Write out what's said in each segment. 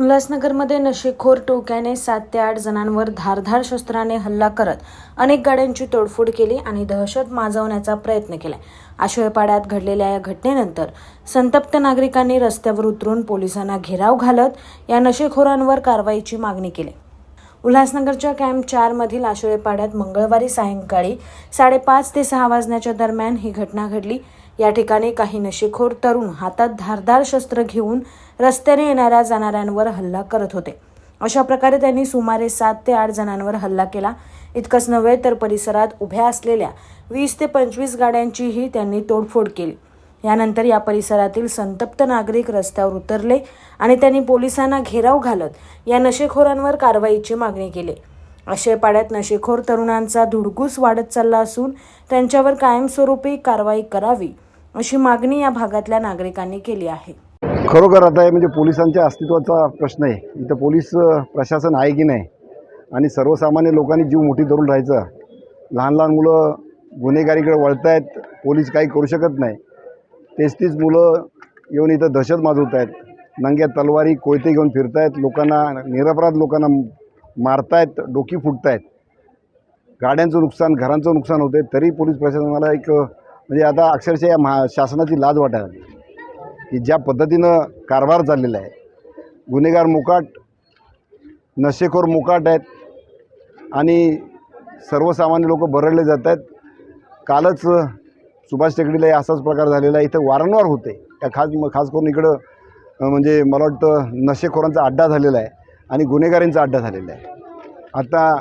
उल्हासनगरमध्ये नशेखोर टोळक्याने 7 ते 8 जणांवर धारदार शस्त्राने हल्ला करत अनेक गाड्यांची तोडफोड केली आणि दहशत माजवण्याचा प्रयत्न केला। आशयपाड्यात घडलेल्या या घटनेनंतर संतप्त नागरिकांनी रस्त्यावर उतरून पोलिसांना घेराव घालत या नशेखोरांवर कारवाईची मागणी केली। उल्हासनगरच्या कॅम्प 4 मधील आशयपाड्यात मंगळवारी सायंकाळी 5:30 ते 6 वाजण्याच्या दरम्यान ही घटना घडली। या ठिकाणी काही नशेखोर तरुण हातात धारदार शस्त्र घेऊन रस्त्याने येणाऱ्या जाणाऱ्यांवर हल्ला करत होते। अशा प्रकारे त्यांनी सुमारे 7 ते 8 जणांवर हल्ला केला। इतकंच नव्हे तर परिसरात उभ्या असलेल्या 20 ते 25 गाड्यांचीही त्यांनी तोडफोड केली। यानंतर या परिसरातील संतप्त नागरिक रस्त्यावर उतरले आणि त्यांनी पोलिसांना घेराव घालत या नशेखोरांवर कारवाईची मागणी केली। आशयपाड्यात नशेखोर तरुणांचा धुडगूस वाढत चालला असून त्यांच्यावर कायमस्वरूपी कारवाई करावी अशी मागणी या भागातल्या नागरिकांनी केली आहे। खरोखर आता हे म्हणजे पोलिसांच्या अस्तित्वाचा प्रश्न आहे। इथं पोलीस प्रशासन आहे की नाही आणि सर्वसामान्य लोकांनी जीव मुठीत धरून राहायचं। लहान लहान मुलं गुन्हेगारीकडे वळतायत, पोलीस काही करू शकत नाही। तीच मुलं येऊन इथं दहशत माजवत आहेत, नंग्या तलवारी कोयते घेऊन फिरतायत, लोकांना निरपराध लोकांना मारतायत, डोकी फुटतायत, गाड्यांचं नुकसान घरांचं नुकसान होते। तरी पोलीस प्रशासनाला एक म्हणजे आता अक्षरशः या शासनाची लाज वाटायला लागली की ज्या पद्धतीनं कारभार चाललेला आहे। गुन्हेगार मोकाट, नशेखोर मोकाट आहेत आणि सर्वसामान्य लोक बरडले जात आहेत। कालच सुभाष टेकडीला असाच प्रकार झालेला आहे। इथं वारंवार होते। त्या खास करून इकडं म्हणजे मला वाटतं नशेखोरांचा अड्डा झालेला आहे आणि गुन्हेगारींचा अड्डा झालेला आहे। आता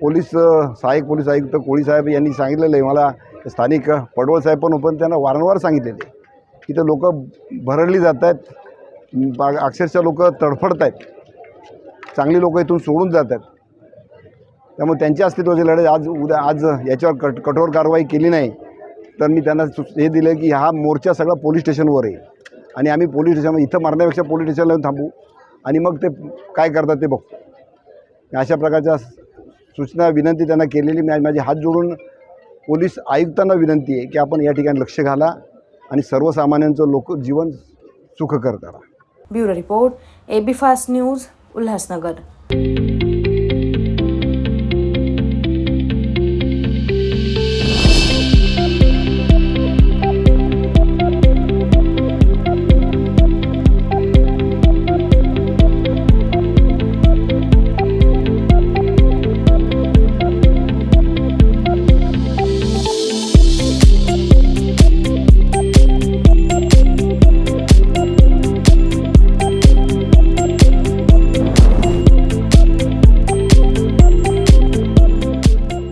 सहाय्यक पोलीस आयुक्त कोळी साहेब यांनी सांगितलेलं आहे, मला स्थानिक पडवळ साहेब पण त्यांना वारंवार सांगितलेले की इथं लोक भरडली जात आहेत, अक्षरशः लोक तडफडत आहेत, चांगली लोक इथून सोडून जात आहेत। त्यामुळे त्यांच्या अस्तित्वाची लढाई आज याच्यावर कठोर कारवाई केली नाही तर मी त्यांना हे दिलं की हा मोर्चा सगळा पोलीस स्टेशनवर आहे आणि आम्ही पोलीस स्टेशन इथं मारण्यापेक्षा पोलीस स्टेशनला येऊन थांबू आणि मग ते काय करतात ते बघतो। अशा प्रकारच्या सूचना विनंती त्यांना केलेली माझे हात जोडून पोलीस आयुक्तांना विनंती आहे की आपण या ठिकाणी लक्ष घाला आणि सर्वसामान्यांचं जीवन सुखकर करा। Bureau report, AB fast news, Ulhasnagar.